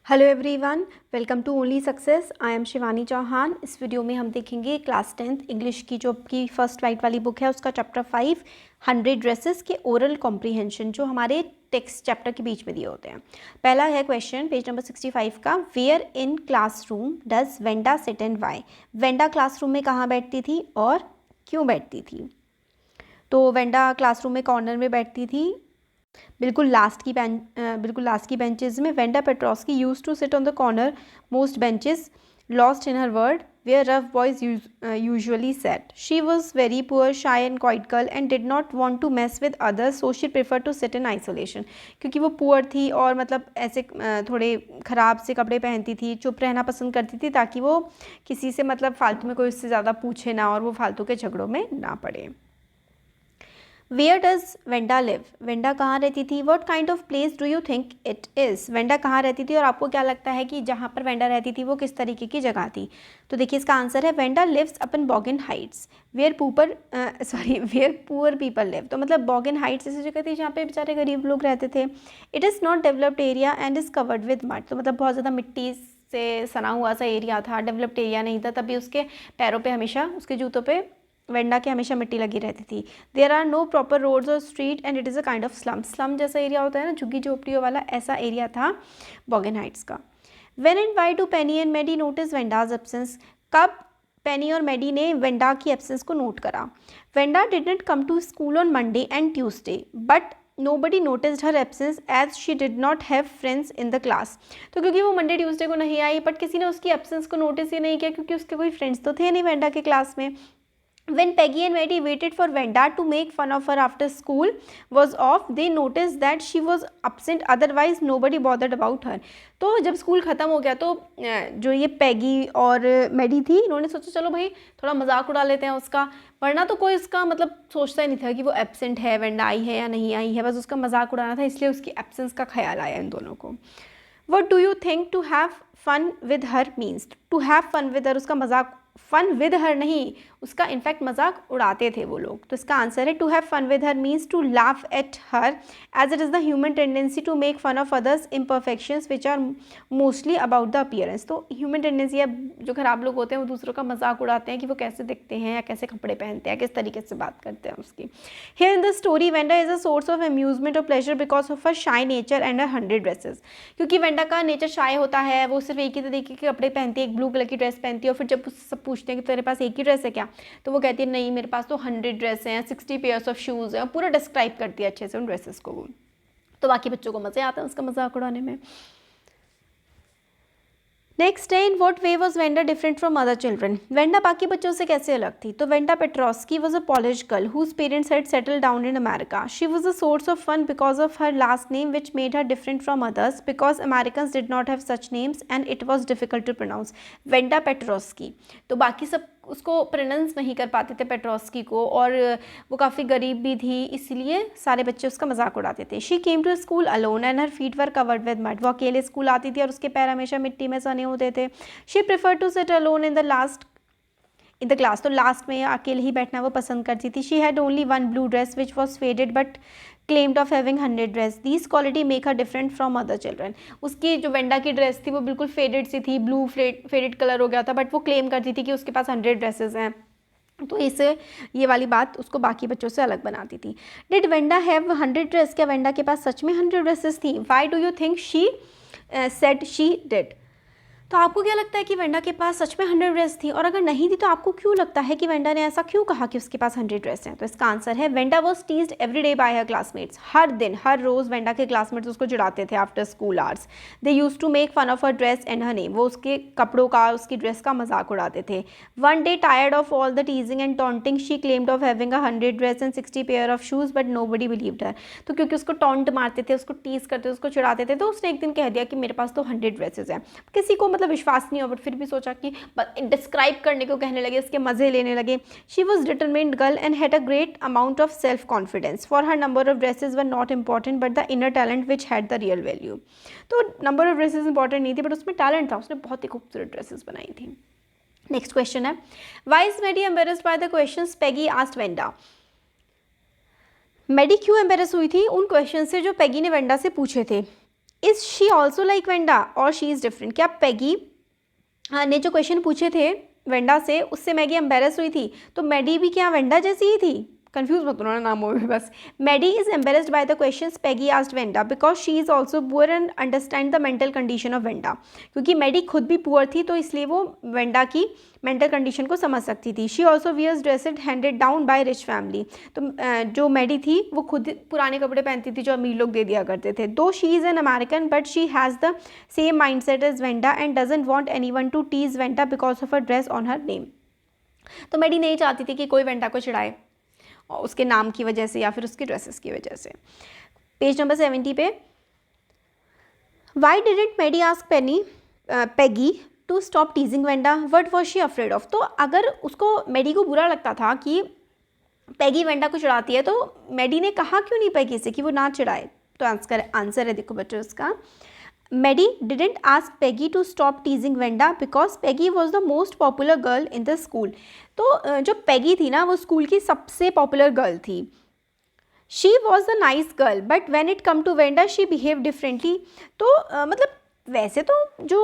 Hello everyone, welcome to only success. I am Shivani Chauhan. इस video में हम देखेंगे क्लास 10th इंग्लिश की जो आपकी फर्स्ट राइट वाली बुक है उसका चैप्टर 5 100 ड्रेसेस के ओरल कॉम्प्रीहेंशन जो हमारे टेक्स्ट चैप्टर के बीच में दिए होते हैं। पहला है क्वेश्चन पेज नंबर 65 का, where in classroom does Wanda sit and why. Wanda classroom में कहाँ बैठती थी और क्यों बैठती थी। तो वेंडा क्लासरूम में कॉर्नर में बैठती थी, बिल्कुल लास्ट की बेंचेस में। Wanda Petronski used to sit on the corner most benches lost in her word where rough boys usually set. She was very poor shy and quiet girl and did not want to mess with others so she prefer to sit in isolation. क्योंकि वो poor थी और मतलब ऐसे थोड़े ख़राब से कपड़े पहनती थी, चुप रहना पसंद करती थी ताकि वो किसी से मतलब फालतू में कोई उससे ज़्यादा पूछे ना और वो फालतू के झगड़ों में ना पड़े। Where does Wanda live, Wanda कहाँ रहती थी। What kind of place do you think it is, Wanda कहाँ रहती थी और आपको क्या लगता है कि जहाँ पर वेंडा रहती थी वो किस तरीके की जगह थी। तो देखिए इसका आंसर है Wanda lives upon Boggins heights where poor people live. तो मतलब बॉगिन हाइट्स ऐसी जगह थी जहाँ पे बेचारे गरीब लोग रहते थे। It is not developed area and is covered with mud. तो मतलब बहुत ज़्यादा मिट्टी से सना हुआ सा एरिया था, डेवलप्ड एरिया नहीं था, तभी उसके पैरों पे हमेशा, उसके जूतों पे वेंडा के हमेशा मिट्टी लगी रहती थी। There are no proper roads और street and it is a kind of slum. Slum जैसा एरिया होता है ना, झुग्गी झोपड़ियों वाला, ऐसा एरिया था बॉगिन हाइट्स का। When and why do Penny and Maddie notice Wanda's absence, कब पेनी और मेडी ने वेंडा की एब्सेंस को नोट करा। Wanda did not come to school on Monday and Tuesday but nobody noticed her absence as she did not have friends in the class। तो क्योंकि वो Monday Tuesday को नहीं आई बट किसी ने उसकी एब्सेंस को नोटिस ही नहीं किया क्योंकि उसके कोई फ्रेंड्स तो थे नहीं वेंडा के क्लास में। When Peggy and Maddie waited for Venda to make fun of her after school was off, they noticed that she was absent, otherwise nobody bothered about her। तो जब स्कूल ख़त्म हो गया तो जो ये पैगी और मैडी थी, इन्होंने सोचा चलो भाई थोड़ा मजाक उड़ा लेते हैं उसका, वरना तो कोई इसका मतलब सोचता ही नहीं था कि वो एब्सेंट है, वेंडा आई है या नहीं आई है, बस उसका मजाक उड़ाना था, इसलिए उसकी एब्सेंस का ख्याल आया इन दोनों को। What do you think to have fun with her means? To have fun with her, उसका मजाक, फन विद हर नहीं, उसका इनफैक्ट मजाक उड़ाते थे वो लोग। तो इसका आंसर है to have fun with her means to laugh at her as it is the human tendency to make fun of others imperfections which are mostly about the appearance. तो ह्यूमन टेंडेंसी है, जो खराब लोग होते हैं वो दूसरों का मजाक उड़ाते हैं कि वो कैसे दिखते हैं या कैसे कपड़े पहनते हैं, किस तरीके से बात करते हैं उसकी। Here in the story Wanda is a source of amusement और प्लेजर बिकॉज ऑफ हर शाई नेचर एंड हर 100 ड्रेसेस। क्योंकि वेंडा का नेचर शाय होता है, वो सिर्फ एक ही तरीके के कपड़े पहनती है, एक ब्लू कलर की ड्रेस पहनती है, और फिर जब सब पूछते हैं कि तेरे पास एक ही ड्रेस है क्या, तो वो कहती है नहीं मेरे पास तो 100 ड्रेस हैं, 60 पेयर्स ऑफ शूज़ हैं, पूरा डिस्क्राइब करती है अच्छे से उन ड्रेसेस को वो। तो बाकी बच्चों को मज़े आते हैं उसका मजाक उड़ाने में। नेक्स्ट है, in what way was Wanda different from other children. Wanda बाकी बच्चों से कैसे अलग थी। तो Wanda Petronski was a Polish girl whose parents had settled down in America. She was a source of fun because of her last name which made her different from others because Americans did not have such names and it was difficult to pronounce. Wanda Petronski, तो बाकी सब उसको pronounce नहीं कर पाते थे Petronski को, और वो काफ़ी गरीब भी थी, इसलिए सारे बच्चे उसका मजाक उड़ाते थे। She came to school alone and her feet were covered with mud. वो अकेले स्कूल आती थी और उसके पैर हमेशा मिट्टी में सने होते थे। She prefer to sit alone in the class, तो लास्ट में अकेले ही बैठना वो पसंद करती थी। She had only one blue dress which was faded but claimed of having 100 dress. This quality make her different from other children. उसकी जो वेंडा की ड्रेस थी वो बिल्कुल फेडेड सी थी, ब्लू फेडेड कलर हो गया था, बट वो क्लेम करती थी कि उसके पास 100 ड्रेसेस हैं, तो इससे ये वाली बात उसको बाकी बच्चों से अलग बनाती थी। डिड वेंडा हैव 100 ड्रेस, क्या वेंडा के पास सच में 100 ड्रेसेस थी। Why do you think she said she did. तो आपको क्या लगता है कि वेंडा के पास सच में 100 ड्रेस थी, और अगर नहीं थी तो आपको क्यों लगता है कि वेंडा ने ऐसा क्यों कहा कि उसके पास 100 ड्रेस हैं। तो इसका आंसर है Wanda was teased every day by her classmates. हर दिन हर रोज़ वेंडा के क्लासमेट्स उसको चिढ़ाते थे after school hours. They used to make fun of her dress and her name, वो उसके कपड़ों का, उसकी ड्रेस का मजाक उड़ाते थे। One day tired of all the teasing and taunting she claimed of having 100 dress and 60 pair of shoes but nobody believed her. तो क्योंकि उसको टॉन्ट मारते थे, उसको टीज करते थे, उसको चिढ़ाते थे, तो उसने एक दिन कह दिया कि मेरे पास तो 100 ड्रेसेस हैं। किसी को मतलब विश्वास नहीं हुआ, बट फिर भी सोचा कि डिस्क्राइब करने को कहने लगे, उसके मज़े लेने लगे। She was determined girl and had a great amount of self confidence. For her number of dresses were not important but the inner talent which had the real value. तो नंबर ऑफ ड्रेसेस इंपॉर्टेंट नहीं थी, but उसमें talent था, उसने बहुत ही खूबसूरत dresses बनाई थी। नेक्स्ट क्वेश्चन है, why is Maddie embarrassed by the questions Peggy asked Wanda. Maddie क्यों एम्बेरस हुई थी उन क्वेश्चन से जो पेगी ने वेंडा से पूछे थे। Is she also like Wanda और शी इज़ डिफरेंट। क्या पैगी ने जो क्वेश्चन पूछे थे वेंडा से उससे मैगी एम्बेरस हुई थी, तो मैडी भी क्या वेंडा जैसी ही थी? कंफ्यूज मत होना नामों में बस। Maddie is embarrassed by the questions Peggy asked Wanda because she is also poor and understand the mental condition of Wanda. क्योंकि मैडी खुद भी पुअर थी तो इसलिए वो वेंडा की मेंटल कंडीशन को समझ सकती थी। She also wears dressed handed down by rich family. तो जो मैडी थी वो खुद पुराने कपड़े पहनती थी जो अमीर लोग दे दिया करते थे। Though she is an American but she has the same mind set as Wanda and doesn't want anyone to tease Wanda because of a dress on her name. तो मैडी नहीं चाहती थी कि कोई वेंडा को चिढ़ाए उसके नाम की वजह से या फिर उसके ड्रेसेस की वजह से। पेज नंबर 70 पे, why didn't Maddie ask Peggy to stop teasing Wanda, what was she afraid of. तो अगर उसको मैडी को बुरा लगता था कि पैगी वेंडा को चिढ़ाती है तो मैडी ने कहा क्यों नहीं पैगी से कि वो ना चिढ़ाए। तो आंसर है देखो बच्चों इसका, Maddie didn't ask Peggy to stop teasing Wanda because Peggy was the most popular girl in the school. तो जो पैगी थी ना वो स्कूल की सबसे पॉपुलर गर्ल थी। She was the nice girl but when it come to Wanda she behave differently. तो मतलब वैसे तो जो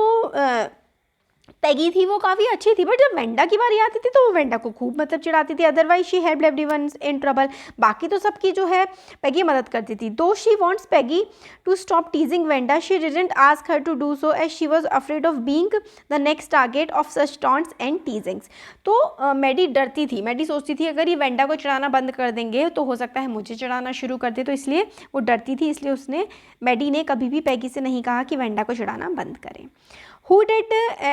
पैगी थी वो काफ़ी अच्छी थी बट जब वेंडा की बारी आती थी तो वो वेंडा को खूब मतलब चिढ़ाती थी। Otherwise she helped everyone in trouble, बाकी तो सबकी जो है पैगी मदद करती थी। Though she wants Peggy to stop teasing Wanda she didn't ask her to do so as she was afraid of being the next target of such taunts and teasings. तो Maddie डरती थी, मैडी सोचती थी अगर ये Wanda को चिढ़ाना बंद कर देंगे तो हो सकता है मुझे चिढ़ाना शुरू कर दे, तो इसलिए वो डरती थी। इसलिए मैडी ने कभी भी पैगी से नहीं कहा कि वेंडा को चिढ़ाना बंद करें। Who did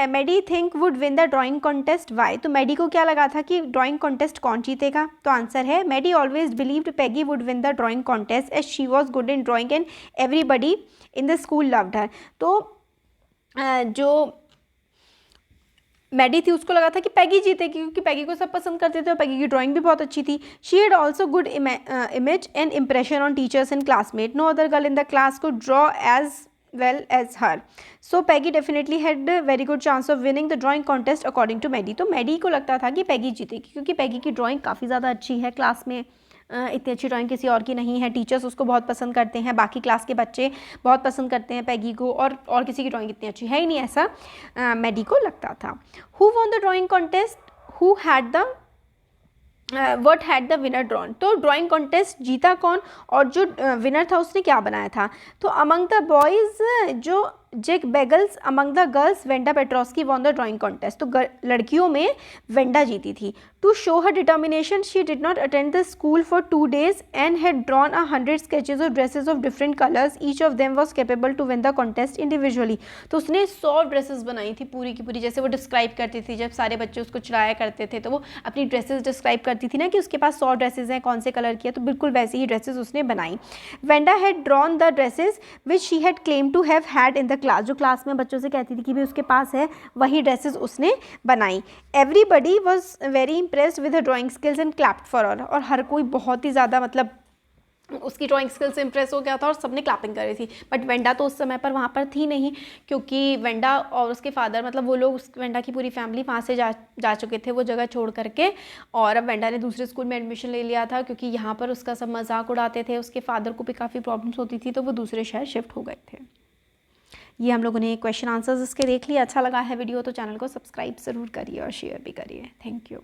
Maddie think would win the drawing contest? Why? तो मैडी को क्या लगा था कि ड्राइंग कॉन्टेस्ट कौन जीतेगा? तो आंसर है Maddie always believed Peggy would win the drawing contest as she was good in drawing and everybody in the school loved her. तो जो मैडी थी उसको लगा था कि पैगी जीतेगी क्योंकि पैगी को सब पसंद करते थे और पैगी की ड्राइंग भी बहुत अच्छी थी। She had also good image and impression on teachers and classmate. No other girl in the class could draw as well as her. So Peggy definitely had a very good chance of winning the drawing contest according to Maddie. तो Maddie को लगता था कि पैगी जीतेगी क्योंकि पैगी की drawing काफ़ी ज़्यादा अच्छी है, क्लास में इतनी अच्छी ड्राइंग किसी और की नहीं है। टीचर्स उसको बहुत पसंद करते हैं, बाकी क्लास के बच्चे बहुत पसंद करते हैं पैगी को, और किसी की ड्राइंग इतनी अच्छी है ही नहीं, ऐसा मैडी को लगता था। Who won the drawing contest? Who had the what had the winner drawn? तो ड्राइंग कॉन्टेस्ट जीता कौन और जो विनर था उसने क्या बनाया था? तो अमंग द बॉयज़ जो Jake Beggles, among the girls Wanda Petronski won the drawing contest. तो लड़कियों में वेंडा जीती थी। To show her determination she did not attend the school for 2 days and had drawn 100 sketches of dresses of different colours, each of them was capable to win the contest individually. तो उसने 100 dresses बनाई थी पूरी की पूरी, जैसे वो describe करती थी जब सारे बच्चे उसको चिढ़ाया करते थे तो वो अपनी ड्रेसेस डिस्क्राइब करती थी ना कि उसके पास 100 ड्रेसेज हैं, कौन से कलर की है, तो बिल्कुल वैसी ही ड्रेसेस उसने बनाई। Wanda had drawn the dresses which she had claim to have had in the class. जो क्लास में बच्चों से कहती थी कि भी उसके पास है, वही ड्रेसेस उसने बनाई। Everybody was very impressed with the drawing skills and clapped for her. और हर कोई बहुत ही ज़्यादा मतलब उसकी ड्राइंग स्किल से इंप्रेस हो गया था और सबने क्लैपिंग करी थी। बट वेंडा तो उस समय पर वहाँ पर थी नहीं क्योंकि वेंडा और उसके फादर मतलब वो लोग उस वेंडा की पूरी फैमिली वहाँ से जा चुके थे वो जगह छोड़ करके, और अब वेंडा ने दूसरे स्कूल में एडमिशन ले लिया था क्योंकि यहाँ पर उसका सब मजाक उड़ाते थे, उसके फादर को भी काफ़ी प्रॉब्लम्स होती थी तो वो दूसरे शहर शिफ्ट हो गए थे। ये हम लोगों ने क्वेश्चन आंसर्स इसके देख लिया। अच्छा लगा है वीडियो तो चैनल को सब्सक्राइब ज़रूर करिए और शेयर भी करिए। Thank you.